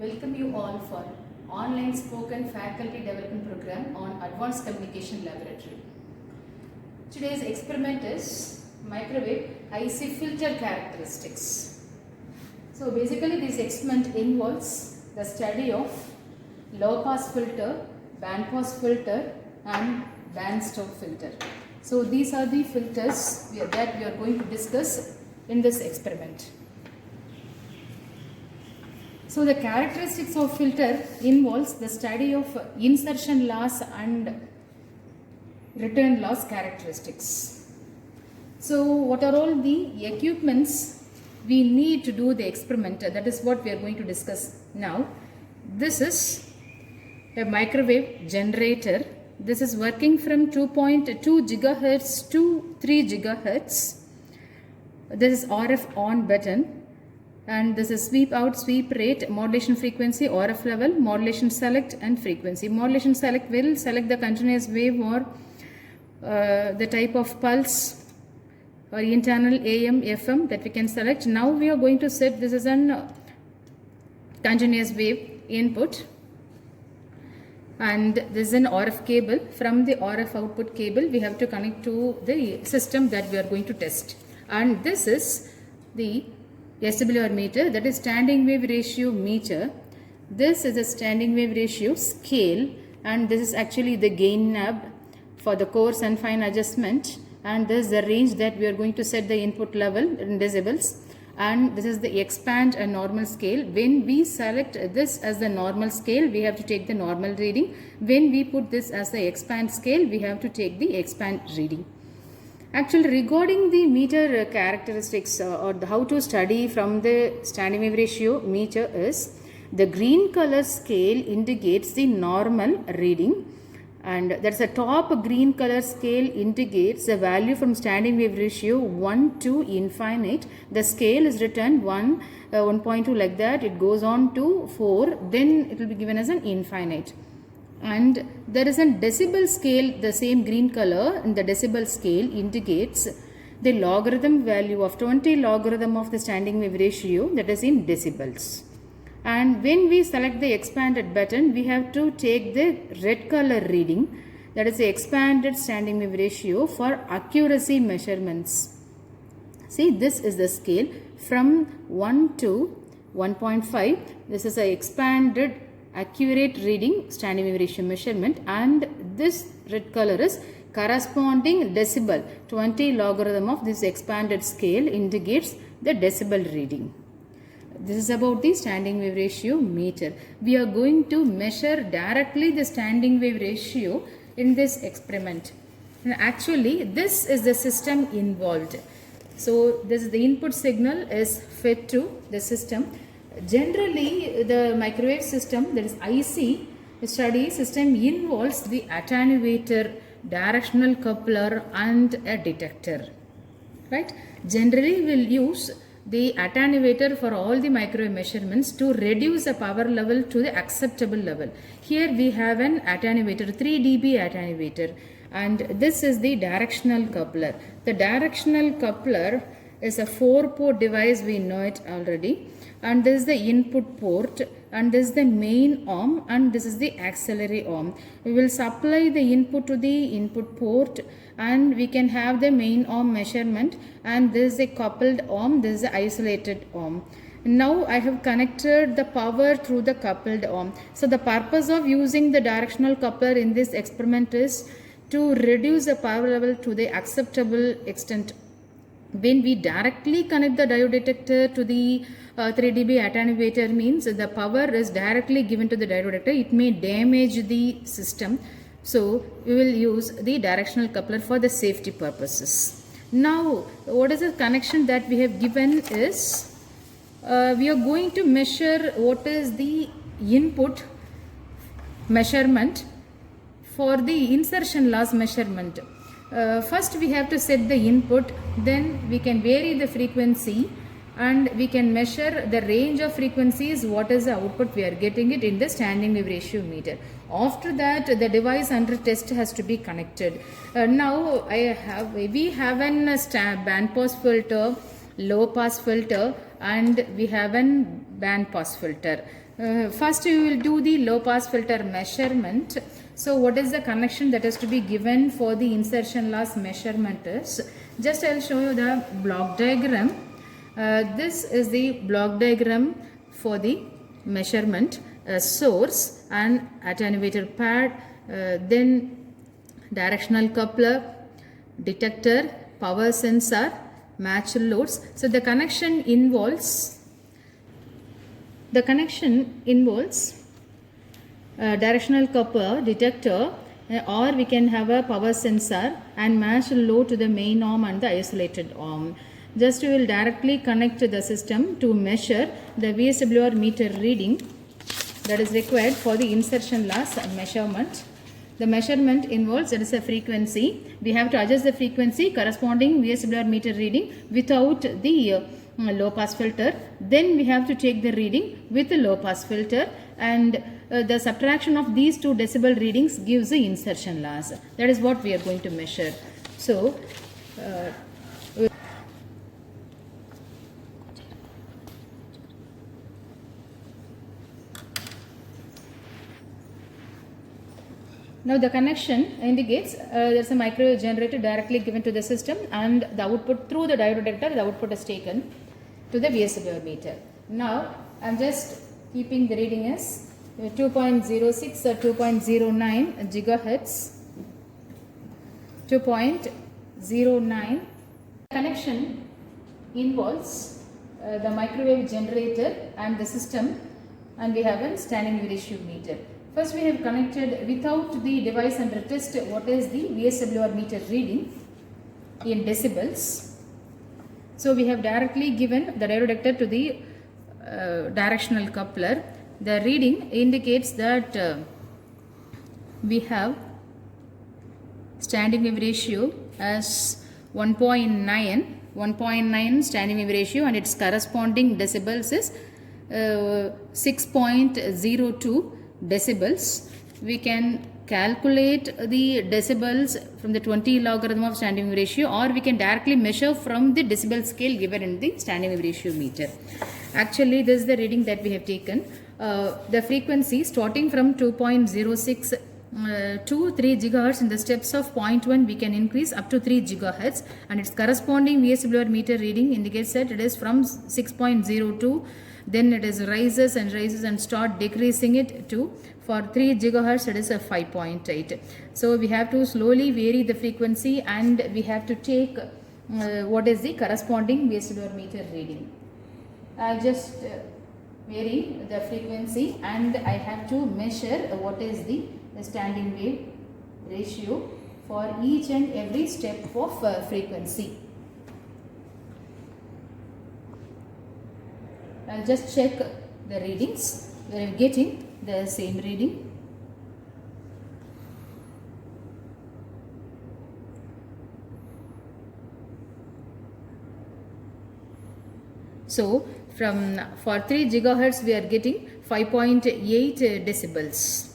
welcome you all for online spoken faculty development program on Advanced Communication Laboratory. Today's experiment is microwave IC filter characteristics. So basically this experiment involves the study of low pass filter, band pass filter and band stop filter. So these are the filters that we are going to discuss in this experiment. So the characteristics of filter involves the study of insertion loss and return loss characteristics. So what are all the equipments we need to do the experiment? That is what we are going to discuss now. This is a microwave generator. This is working from 2.2 gigahertz to 3 gigahertz. This is RF on button. And this is sweep out, sweep rate, modulation frequency, RF level, modulation select and frequency. Modulation select will select the continuous wave or the type of pulse or internal AM, FM that we can select. Now we are going to set this as an continuous wave input, and this is an RF cable. From the RF output cable we have to connect to the system that we are going to test, and this is the SWR meter, that is standing wave ratio meter. This is a standing wave ratio scale, and this is actually the gain knob for the coarse and fine adjustment, and this is the range that we are going to set the input level in decibels, and this is the expand and normal scale. When we select this as the normal scale, we have to take the normal reading. When we put this as the expand scale, we have to take the expand reading. Actually, regarding the meter characteristics or how to study from the standing wave ratio meter is, the green color scale indicates the normal reading, and that's the top green color scale indicates the value from standing wave ratio 1 to infinite. The scale is written 1, 1.2 like that, it goes on to 4, then it will be given as an infinite. And there is a decibel scale, the same green color in the decibel scale indicates the logarithm value of 20 logarithm of the standing wave ratio, that is in decibels. And when we select the expanded button, we have to take the red color reading, that is the expanded standing wave ratio for accuracy measurements. See, this is the scale from 1 to 1.5. This is a expanded accurate reading standing wave ratio measurement, and this red color is corresponding decibel. 20 logarithm of this expanded scale indicates the decibel reading. This is about the standing wave ratio meter. We are going to measure directly the standing wave ratio in this experiment. And actually this is the system involved. So this is the input signal is fed to the system. Generally, the microwave system, that is IC study system, involves the attenuator, directional coupler and a detector. Right? Generally, we will use the attenuator for all the microwave measurements to reduce the power level to the acceptable level. Here we have an attenuator, 3 dB attenuator, and this is the directional coupler. The directional coupler is a 4-port device, we know it already, and this is the input port, and this is the main arm, and this is the auxiliary arm. We will supply the input to the input port, and we can have the main arm measurement, and this is a coupled arm, this is the isolated arm. Now I have connected the power through the coupled arm. So the purpose of using the directional coupler in this experiment is to reduce the power level to the acceptable extent. When we directly connect the diode detector to the 3 dB attenuator, means the power is directly given to the diode detector, it may damage the system. So we will use the directional coupler for the safety purposes. Now what is the connection that we have given is, we are going to measure what is the input measurement for the insertion loss measurement. First we have to set the input, then we can vary the frequency, and we can measure the range of frequencies, what is the output we are getting it in the standing wave ratio meter. After that the device under test has to be connected. Now we have an band pass filter, low pass filter, and we have an band pass filter. first we will do the low pass filter measurement. So what is the connection that is to be given for the insertion loss measurement is, just I will show you the block diagram. This is the block diagram for the measurement, source and attenuator pad, then directional coupler, detector, power sensor, matched loads. So the connection involves directional coupler, detector, or we can have a power sensor and matched load to the main arm and the isolated arm. Just we will directly connect to the system to measure the VSWR meter reading that is required for the insertion loss measurement. The measurement involves, that is a frequency. We have to adjust the frequency corresponding VSWR meter reading without the low pass filter. Then we have to take the reading with the low pass filter, and the subtraction of these two decibel readings gives the insertion loss. That is what we are going to measure. So now the connection indicates there is a microwave generator directly given to the system, and the output through the diode detector, the output is taken to the VSWR meter. Now I am just keeping the reading as 2.06 or 2.09 gigahertz, 2.09. Connection involves the microwave generator and the system, and we have a standing wave ratio meter. First we have connected without the device under test what is the VSWR meter reading in decibels. So we have directly given the diode detector to the directional coupler. The reading indicates that we have standing wave ratio as 1.9 standing wave ratio, and its corresponding decibels is 6.02 decibels. We can calculate the decibels from the 20 logarithm of standing wave ratio, or we can directly measure from the decibel scale given in the standing wave ratio meter. Actually, this is the reading that we have taken. The frequency starting from 2.06 to 3 gigahertz in the steps of 0.1 we can increase up to 3 gigahertz, and its corresponding VSWR meter reading indicates that it is from 6.02, then it is rises and start decreasing it to, for 3 gigahertz it is a 5.8. So we have to slowly vary the frequency, and we have to take what is the corresponding VSWR meter reading. I just vary the frequency, and I have to measure what is the standing wave ratio for each and every step of frequency. I'll just check the readings. We are getting the same reading. So for 3 gigahertz we are getting 5.8 decibels.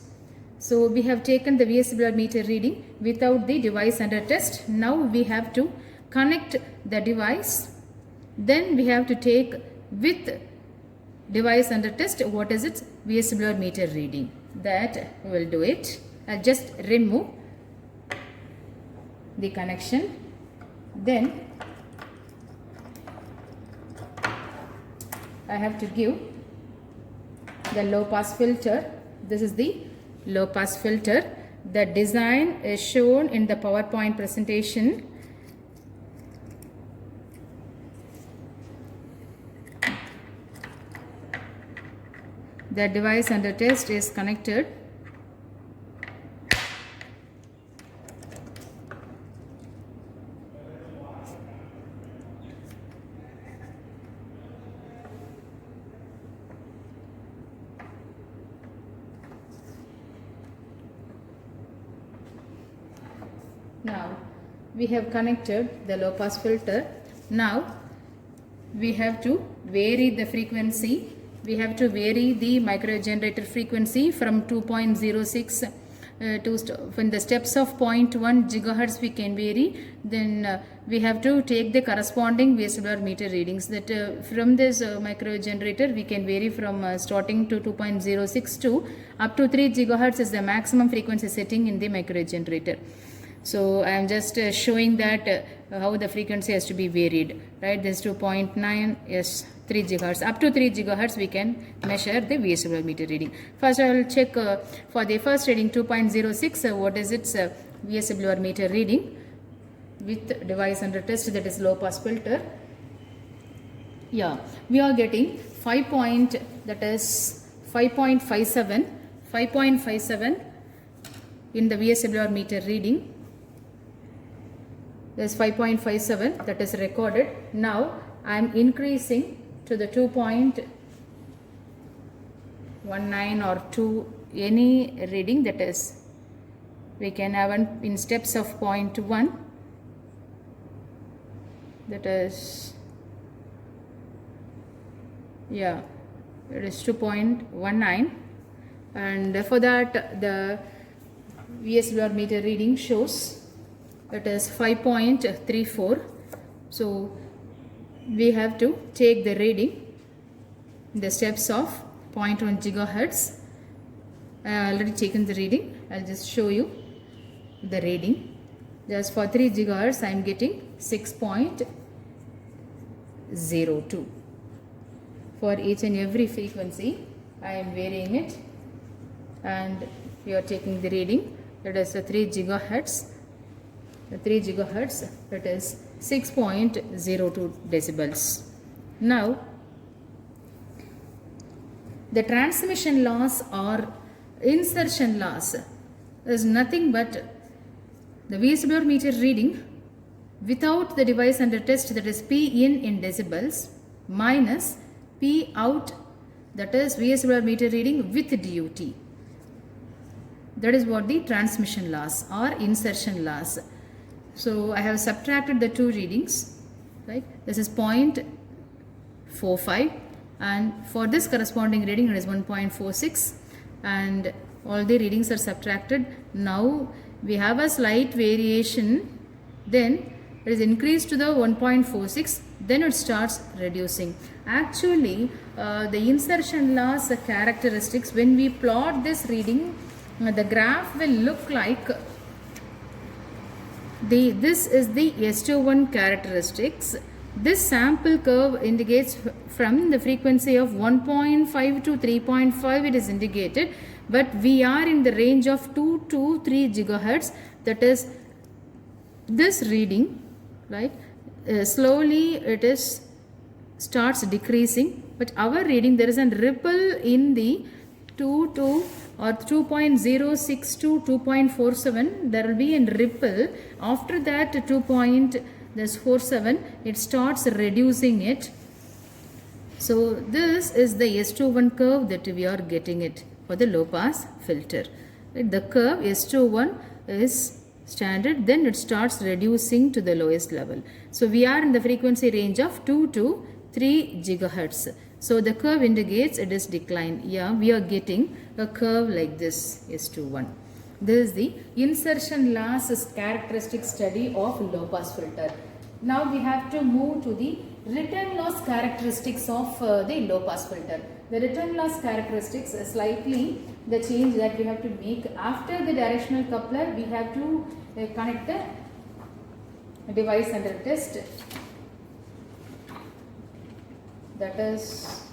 So we have taken the VSWR meter reading without the device under test. Now we have to connect the device. Then we have to take with device under test what is its VSWR meter reading. That we will do it. I'll just remove the connection. Then I have to give the low pass filter. This is the low pass filter. The design is shown in the PowerPoint presentation. The device under test is connected. Now we have connected the low pass filter. Now we have to vary the frequency. We have to vary the microwave generator frequency from 2.06 when the steps of 0.1 gigahertz we can vary, then we have to take the corresponding VSWR meter readings. That from this micro generator we can vary from starting to 2.06 to up to 3 gigahertz is the maximum frequency setting in the micro generator. So I am just showing that how the frequency has to be varied, right? This 2.9 is 3 gigahertz. Up to 3 gigahertz we can measure the VSWR meter reading. First I will check for the first reading 2.06 what is its VSWR meter reading with device under test, that is low pass filter. Yeah, we are getting 5.57 in the VSWR meter reading. There is 5.57 that is recorded. Now I am increasing to the 2.19 or 2, any reading, that is we can have in steps of 0.1, that is, yeah, it is 2.19, and for that the VSWR meter reading shows it is 5.34. So we have to take the reading in the steps of 0.1 gigahertz. I have already taken the reading. I'll just show you the reading. Just for 3 gigahertz I am getting 6.02. For each and every frequency I am varying it, and we are taking the reading. That is a 3 gigahertz. The 3 gigahertz, that is 6.02 decibels. Now the transmission loss or insertion loss is nothing but the VSWR meter reading without the device under test, that is P in decibels, minus P out, that is VSWR meter reading with DUT. That is what the transmission loss or insertion loss. So I have subtracted the two readings, right? This is 0.45, and for this corresponding reading it is 1.46, and all the readings are subtracted. Now we have a slight variation, then it is increased to the 1.46, then it starts reducing. Actually the insertion loss characteristics, when we plot this reading, the graph will look like this is the S21 characteristics. This sample curve indicates from the frequency of 1.5 to 3.5 it is indicated, but we are in the range of 2 to 3 gigahertz, that is this reading, right? Slowly it is starts decreasing, but our reading, there is a ripple in the 2 to or 2.06 to 2.47, there will be a ripple. After that 2.47 it starts reducing it. So this is the S21 curve that we are getting it for the low pass filter. The curve S21 is standard, then it starts reducing to the lowest level. So we are in the frequency range of 2 to 3 gigahertz. So the curve indicates it is decline. Yeah, we are getting a curve like this, S21. This is the insertion loss characteristic study of low pass filter. Now we have to move to the return loss characteristics of the low pass filter. The return loss characteristics is slightly the change that we have to make. After the directional coupler, we have to connect the device under test. That is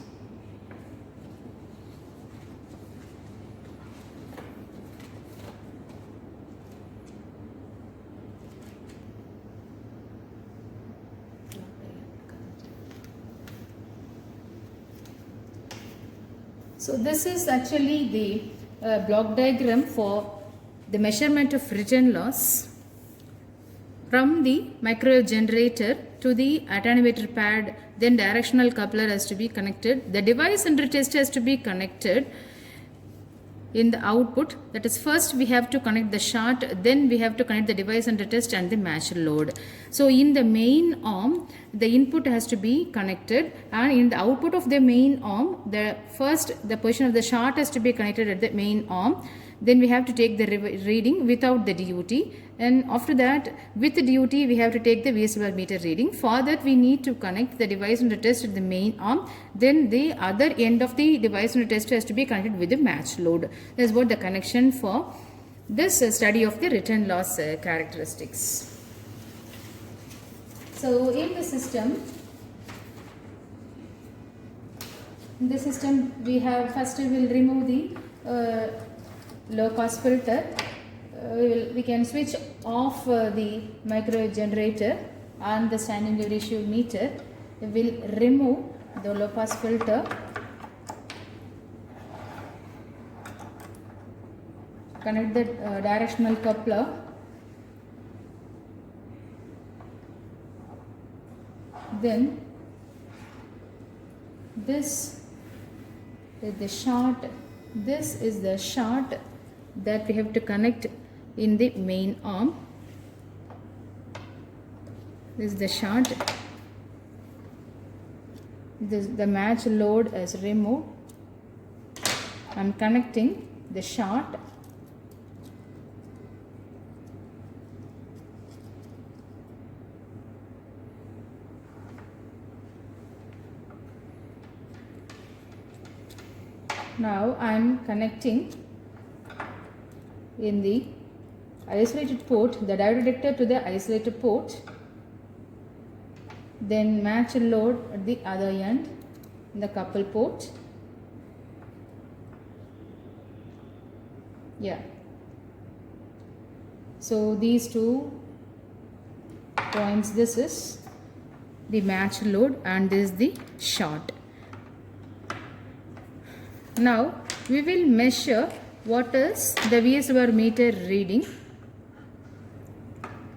so this is actually the block diagram for the measurement of return loss from the micro generator to the attenuator pad. Then directional coupler has to be connected. The device under test has to be connected in the output. That is, first we have to connect the short, then we have to connect the device under test and the match load. So in the main arm, the input has to be connected, and in the output of the main arm, the position of the short has to be connected at the main arm. then we have to take the reading without the DUT, and after that with the DUT we have to take the VSWR meter reading. For that we need to connect the device under test at the main arm, then the other end of the device under test has to be connected with the match load. That is what the connection for this study of the return loss characteristics. So in the system we have, first we will remove the low pass filter. We can switch off the microwave generator and the standing wave ratio meter. We will remove the low pass filter, connect the directional coupler, then this is the short, this is the short that we have to connect in the main arm. This is the short. The match load is removed. I am connecting the short. Now I am connecting in the isolated port the diode detector to the isolated port, then match load at the other end in the couple port. Yeah, so these 2 points, this is the match load and this is the short. Now we will measure what is the VSWR meter reading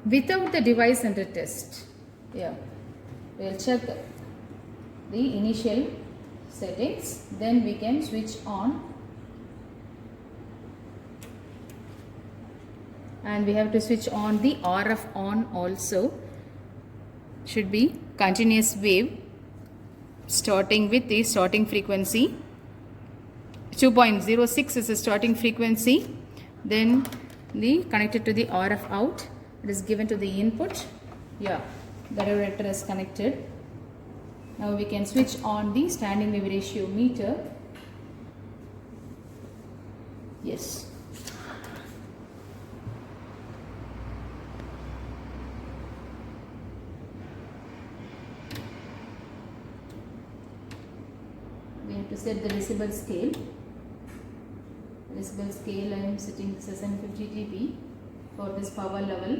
without the device under test. Yeah, we will check the initial settings, then we can switch on, and we have to switch on the RF on also. Should be continuous wave starting with the starting frequency 2.06 is the starting frequency, then the connected to the RF out, it is given to the input. Yeah, the regulator is connected. Now we can switch on the standing wave ratio meter. Yes. We have to set the decibel scale. Decibel scale I am setting this as 750 dB for this power level.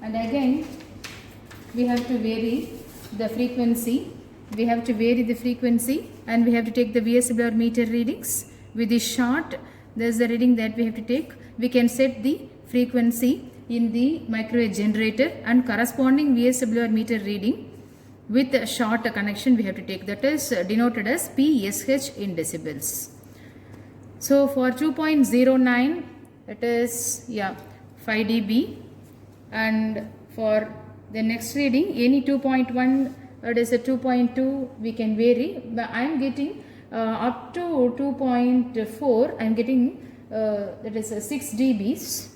And again we have to vary the frequency. We have to vary the frequency and we have to take the VSWR meter readings. With the short, there is the reading that we have to take. We can set the frequency in the microwave generator and corresponding VSWR meter reading with a short connection we have to take. That is denoted as PSH in decibels. So for 2.09 it is 5 dB, and for the next reading any 2.1 it is a 2.2 we can vary, but I am getting up to 2.4 I am getting that is 6 dBs.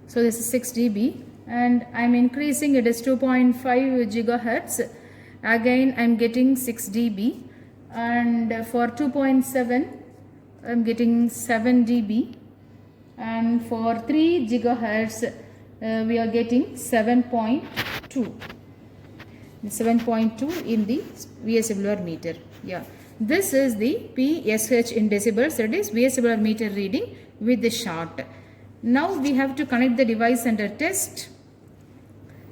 So this is 6 dB and I am increasing, it is 2.5 gigahertz. Again I am getting 6 dB, and for 2.7 I am getting 7 dB, and for 3 gigahertz we are getting 7.2. 7.2 in the VSWR meter. Yeah, this is the PSH in decibels, that is VSWR meter reading with the short. Now we have to connect the device under test.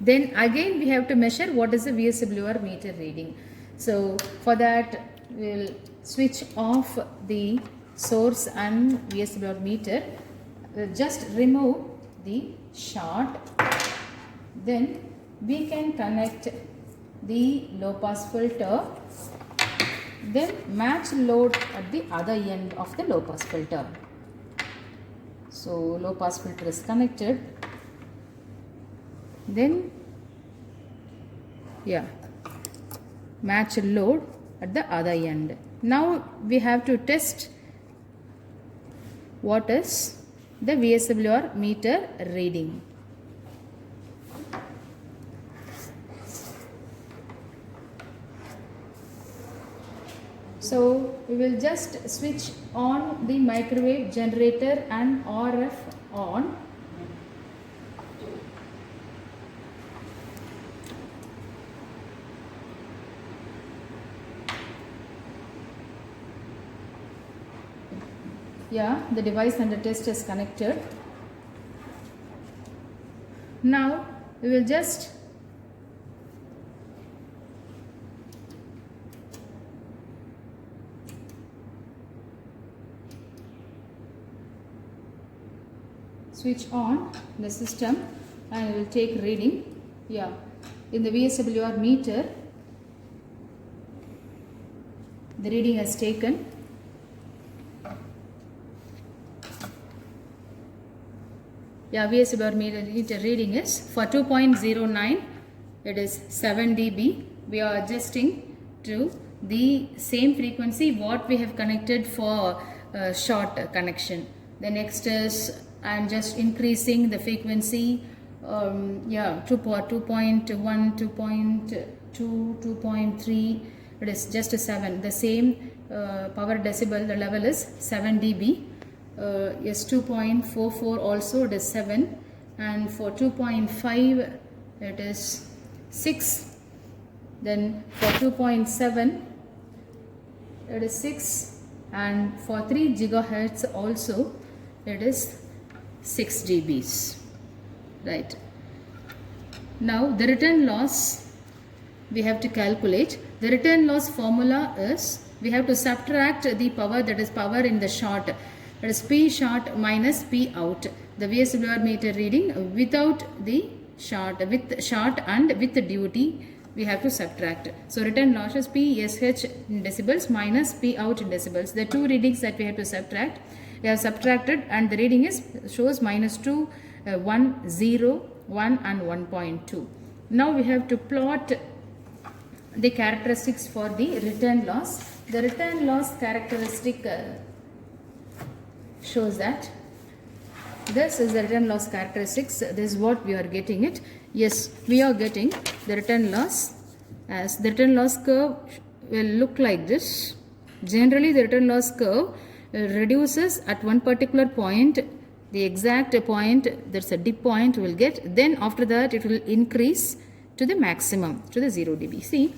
Then again we have to measure what is the VSWR meter reading. So for that we will switch off the source and VSWR meter. Just remove the short. Then we can connect the low pass filter then match load at the other end of the low pass filter. So low pass filter is connected, then match load at the other end. Now we have to test what is the VSWR meter reading. So we will just switch on the microwave generator and RF on. The device under test is connected. Now we will just switch on the system and we will take reading. In the VSWR meter, the reading has taken. VSWR meter reading is for 2.09, it is 7 dB. We are adjusting to the same frequency what we have connected for short connection. The next is I am just increasing the frequency, 2.1, 2.2, 2.3, it is just a 7. The same power decibel, the level is 7 dB. 2.44 also it is 7, and for 2.5 it is 6, then for 2.7 it is 6, and for 3 gigahertz also it is 6 dBs. Right. Now the return loss we have to calculate. The return loss formula is we have to subtract the power, that is power in the short, that is P short minus P out. The VSWR meter reading without the short, with short and with the duty we have to subtract. So return loss is PSH in decibels minus P out in decibels. The two readings that we have to subtract, we have subtracted, and the reading is shows minus 2, 1, 0, 1 and 1.2. Now we have to plot the characteristics for the return loss. The return loss characteristic shows that this is the return loss characteristics. This is what we are getting it. Yes, we are getting the return loss, as the return loss curve will look like this. Generally the return loss curve reduces at one particular point, the exact point, that's a dip point will get, then after that it will increase to the maximum, to the 0 dB. See,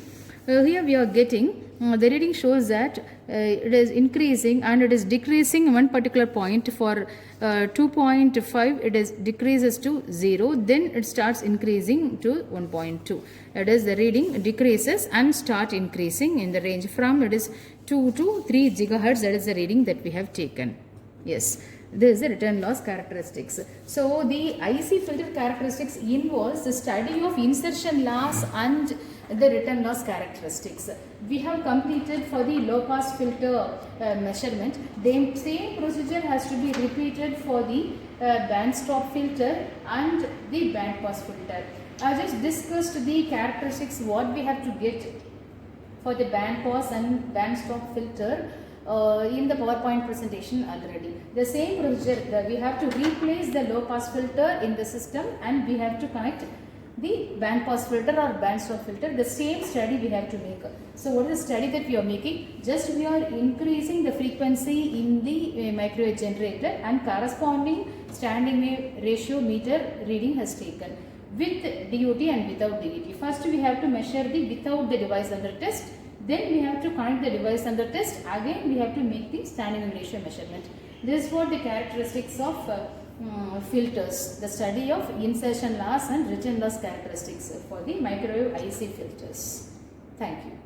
here we are getting the reading shows that it is increasing and it is decreasing one particular point. For 2.5 it is decreases to 0, then it starts increasing to 1.2. It is the reading decreases and start increasing in the range from it is 2 to 3 gigahertz. That is the reading that we have taken. Yes, this is the return loss characteristics. So the IC filter characteristics involves the study of insertion loss and the return loss characteristics. We have completed for the low pass filter measurement. The same procedure has to be repeated for the band stop filter and the band pass filter. I just discussed the characteristics what we have to get for the band pass and band stop filter in the PowerPoint presentation already. The same procedure, we have to replace the low pass filter in the system and we have to connect the band pass filter or band stop filter. The same study we have to make. So what is the study that we are making? Just we are increasing the frequency in the microwave generator and corresponding standing wave ratio meter reading has taken with DUT and without DUT. First we have to measure the without the device under test. Then we have to connect the device under test. Again we have to make the standing wave ratio measurement. This is what the characteristics of filters, the study of insertion loss and return loss characteristics for the microwave IC filters. Thank you.